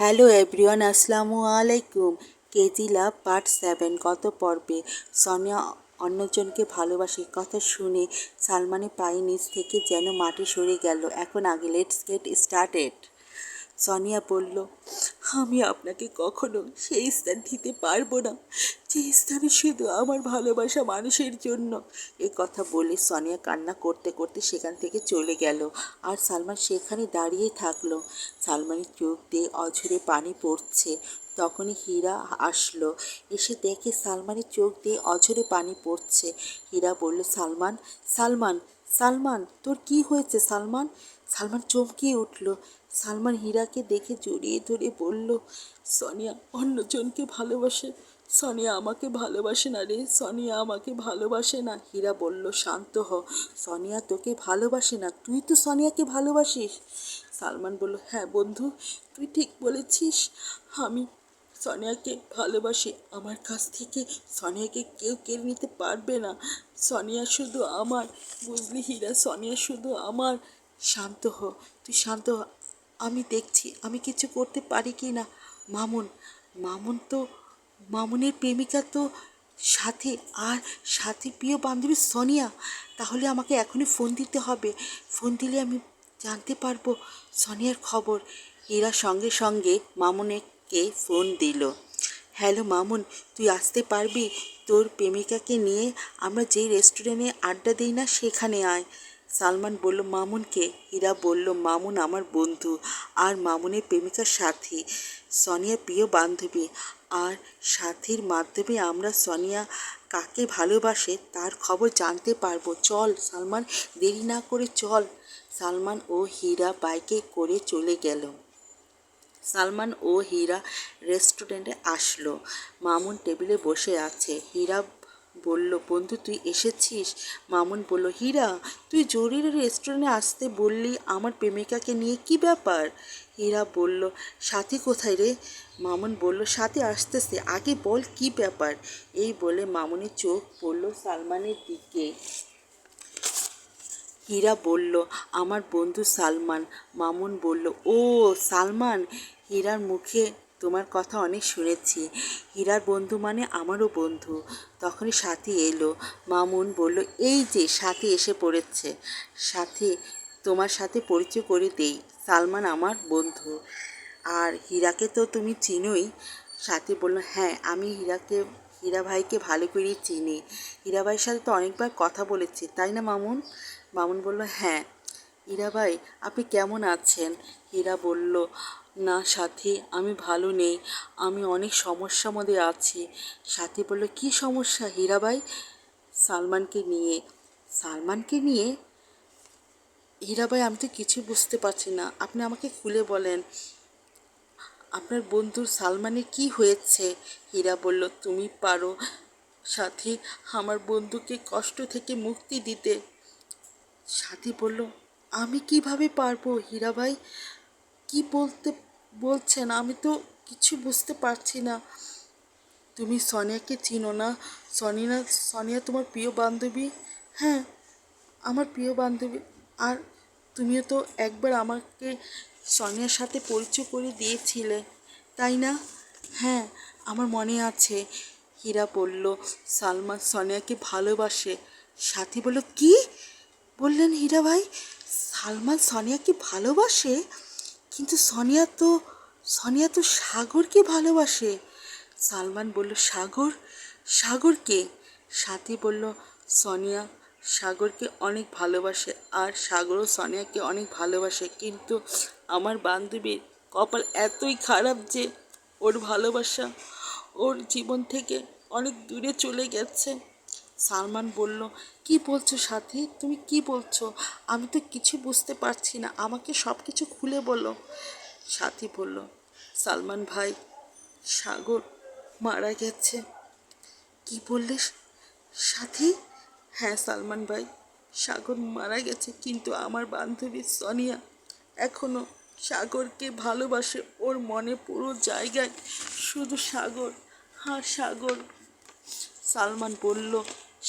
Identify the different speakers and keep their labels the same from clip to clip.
Speaker 1: Hello everyone, আসসালামু আলাইকুম। KG লাভ part 7 গত পর্বে সোনিয়া অন্যজনকে ভালোবাসে কথা শুনে সালমানের পায়ের নিচ থেকে যেন মাটি সরে গেল। এখন আগে লেটস গেট স্টার্টেড। সোনিয়া বলল, আমি আপনাকে কখনো সেই স্থান দিতে পারবো না যে স্থানে শুধু আমার ভালোবাসা মানুষের জন্য। এ কথা বলে সোনিয়া কান্না করতে করতে সেখান থেকে চলে গেল, আর সালমান সেখানে দাঁড়িয়ে থাকলো। সালমানের চোখ দিয়ে অঝরে পানি পড়ছে। তখনই হীরা আসলো, এসে দেখে সালমানের চোখ দিয়ে অঝরে পানি পড়ছে। হীরা বলল, সালমান, সালমান, সালমান, তোর কি হয়েছে সালমান? সালমান চমকে উঠল। সালমান হীরাকে দেখে জড়িয়ে ধরে বলল, সোনিয়া অন্যজনকে ভালোবাসে, সোনিয়া আমাকে ভালোবাসে না রে, সোনিয়া আমাকে ভালোবাসে না। হীরা বলল, শান্ত হ, সোনিয়া তোকে ভালোবাসে না, তুই তো সোনিয়াকে ভালোবাসিস। সালমান বলল, হ্যাঁ বন্ধু, তুই ঠিক বলেছিস, আমি সোনিয়াকে ভালোবাসি। আমার কাছ থেকে সোনিয়াকে কেউ কেড়ে নিতে পারবে না। সোনিয়া শুধু আমার, বুঝলি হীরা, সোনিয়া শুধু আমার। শান্ত হ, তুই শান্ত হ, আমি দেখছি আমি কিছু করতে পারি কি না। মামুন, মামুন তো, মামুনের প্রেমিকা তো সাথী, আর সাথী প্রিয় বান্ধবী সোনিয়া। তাহলে আমাকে এখনই ফোন দিতে হবে। ফোন দিলে আমি জানতে পারবো সোনিয়ার খবর। হীরা সঙ্গে সঙ্গে মামুনকে ফোন দিল। হ্যালো মামুন, তুই আসতে পারবি? তোর প্রেমিকাকে নিয়ে আমরা যেই রেস্টুরেন্টে আড্ডা দিই না সেখানে আয়। সালমান বলল, মামুনকে? হীরা বলল, মামুন আমার বন্ধু, আর মামুনের প্রেমিকার সাথী, সোনিয়ার প্রিয় বান্ধবী। আর সাথীর মাধ্যমে আমরা সোনিয়া কাকে ভালোবাসে তার খবর জানতে পারবো। চল সালমান, দেরি না করে চল। সালমান ও হীরা বাইকে করে চলে গেল। সালমান ও হীরা রেস্টুরেন্টে আসলো। মামুন টেবিলে বসে আছে। হীরা বলল, বন্ধু তুই এসেছিস? মামুন বলল, হীরা তুই জরুরি রেস্টুরেন্টে আসতে বললি, আমার প্রেমিকাকে নিয়ে কি ব্যাপার? হীরা বলল, সাথী কোথায় রে? মামুন বলল, সাথী আসতেছে, আগে বল কি ব্যাপার। এই বলে মামুনের চোখ পড়ল সালমানের দিকে। হীরা বলল, আমার বন্ধু সালমান। মামুন বলল, ও সালমান, হীরার মুখে তোমার কথা অনেক শুনেছি। হীরার বন্ধু মানে আমারও বন্ধু। তখনই সাথী এলো। মামুন বলল, এই যে সাথী এসে পড়েছে। সাথী, তোমার সাথে পরিচয় করে দেই, সালমান আমার বন্ধু। আর হীরাকে তো তুমি চিনোই। সাথী বলল, হ্যাঁ আমি হীরা ভাইকে ভালো করেই চিনি। হীরা ভাইয়ের সাথে তো অনেকবার কথা বলেছি, তাই না মামুন? মামুন বলল, হ্যাঁ। হীরা ভাই আপনি কেমন আছেন? হীরা বলল, না সাথী, আমি ভালো নেই, আমি অনেক সমস্যার মধ্যে আছি। সাথী বলল, কী সমস্যা হীরা ভাই? সালমানকে নিয়ে। সালমানকে নিয়ে? হীরা ভাই আমি তো কিছু বুঝতে পারছি না, আপনি আমাকে খুলে বলেন, আপনার বন্ধুর সালমানের কি হয়েছে? হীরা বলল, তুমি পারো সাথী আমার বন্ধুকে কষ্ট থেকে মুক্তি দিতে। সাথী বলল, আমি কিভাবে পারবো হীরা ভাই? কি বলছেন, আমি তো কিছু বুঝতে পারছি না। তুমি সোনিয়াকে চিনো না? সোনিয়া, সোনিয়া তোমার প্রিয় বান্ধবী। হ্যাঁ, আমার প্রিয় বান্ধবী। আর তুমিও তো একবার আমাকে সোনিয়ার সাথে পরিচয় করে দিয়েছিলে, তাই না? হ্যাঁ, আমার মনে আছে। হীরা বলল, সালমান সোনিয়াকে ভালোবাসে। সাথী বলল, কি বললেন হীরা ভাই? সালমান সোনিয়াকে ভালোবাসে? কিন্তু সোনিয়া তো সাগরকে ভালোবাসে। সালমান বলল, সাগর? সাগরকে? সাথী বলল, সোনিয়া সাগরকে অনেক ভালোবাসে, আর সাগরও সোনিয়াকে অনেক ভালোবাসে, কিন্তু আমার বান্ধবীর কপাল এতই খারাপ যে ওর ভালোবাসা ওর জীবন থেকে অনেক দূরে চলে গেছে। সালমান বলল, কি বলছো সাথী, তুমি কি বলছো? আমি তো কিছু বুঝতে পারছি না, আমাকে সব কিছু খুলে বলো। সাথী বলল, সালমান ভাই, সাগর মারা গেছে। কি বললে সাথী? হ্যাঁ সালমান ভাই, সাগর মারা গেছে, কিন্তু আমার বান্ধবী সোনিয়া এখনো সাগরকে ভালোবাসে। ওর মনে পুরো জায়গায় শুধু সাগর আর সাগর। সালমান বলল,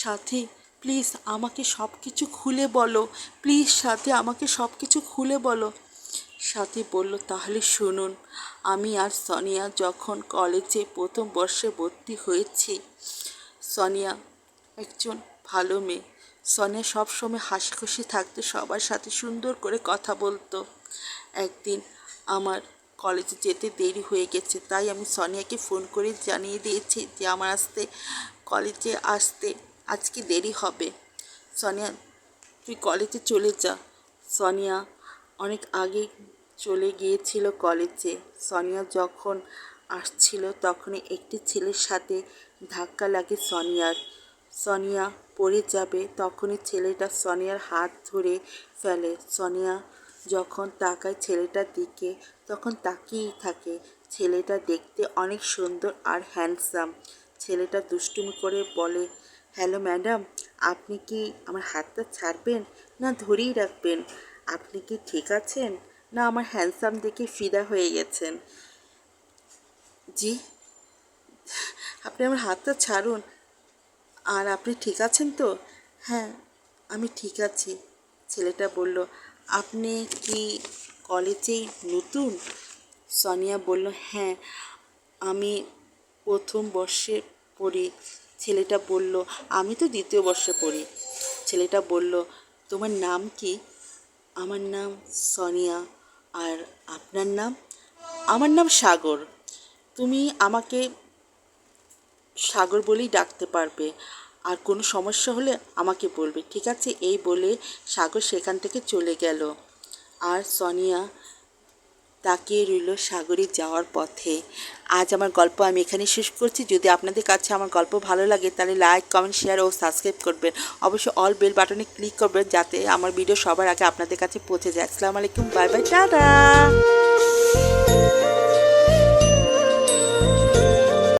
Speaker 1: সাথী প্লিজ আমাকে সব কিছু খুলে বলো, প্লিজ সাথী আমাকে সব কিছু খুলে বলো। সাথী বলল, তাহলে শুনুন, আমি আর সোনিয়া যখন কলেজে প্রথম বর্ষে ভর্তি হয়েছি, সোনিয়া একজন ভালো মেয়ে। সোনিয়া সবসময় হাসি খুশি থাকতো, সবার সাথে সুন্দর করে কথা বলতো। একদিন আমার কলেজে যেতে দেরি হয়ে গেছে, তাই আমি সোনিয়াকে ফোন করে জানিয়ে দিয়েছি যে আমার কলেজে আসতে আজকে দেরি হবে। সোনিয়া, তুই কলেজে চলে যা। সোনিয়া অনেক আগে চলে গিয়েছিল কলেজে। সোনিয়া যখন আসছিল তখনই একটি ছেলের সাথে ধাক্কা লাগে সোনিয়ার। সোনিয়া পড়ে যাবে, তখনই ছেলেটা সোনিয়ার হাত ধরে ফেলে। সোনিয়া যখন তাকায় ছেলেটার দিকে, তখন তাকিয়েই থাকে। ছেলেটা দেখতে অনেক সুন্দর আর হ্যান্ডসাম। ছেলেটা দুষ্টুমি করে বলে, হ্যালো ম্যাডাম, আপনি কি আমার হাতটা ছাড়বেন না ধরেই রাখবেন? আপনি কি ঠিক আছেন, না আমার হ্যান্ডসাম দেখে ফিদা হয়ে গেছেন? জি, আপনি আমার হাতটা ছাড়ুন। আর আপনি ঠিক আছেন তো? হ্যাঁ, আমি ঠিক আছি। ছেলেটা বলল, আপনি কি কলেজেই নতুন? সোনিয়া বলল, হ্যাঁ, আমি প্রথম বর্ষে পড়ি। ছেলেটা বলল, আমি তো দ্বিতীয় বর্ষে পড়ি। ছেলেটা বলল, তোমার নাম কি? আমার নাম সোনিয়া। আর আপনার নাম? আমার নাম সাগর। তুমি আমাকে সাগর বলেই ডাকতে পারবে, আর কোনো সমস্যা হলে আমাকে বলবে, ঠিক আছে? এই বলে সাগর সেখান থেকে চলে গেল। আর সোনিয়া তাকিয়ে রইল সাগরে যাওয়ার পথে। আজ আমার গল্প আমি এখানে শেষ করছি। যদি আপনাদের কাছে আমার গল্প ভালো লাগে তাহলে লাইক, কমেন্ট, শেয়ার ও সাবস্ক্রাইব করবেন। অবশ্যই অল বেল বাটনে ক্লিক করবেন যাতে আমার ভিডিও সবার আগে আপনাদের কাছে পৌঁছে যায়। আসসালামু আলাইকুম, বাই বাই, টাটা।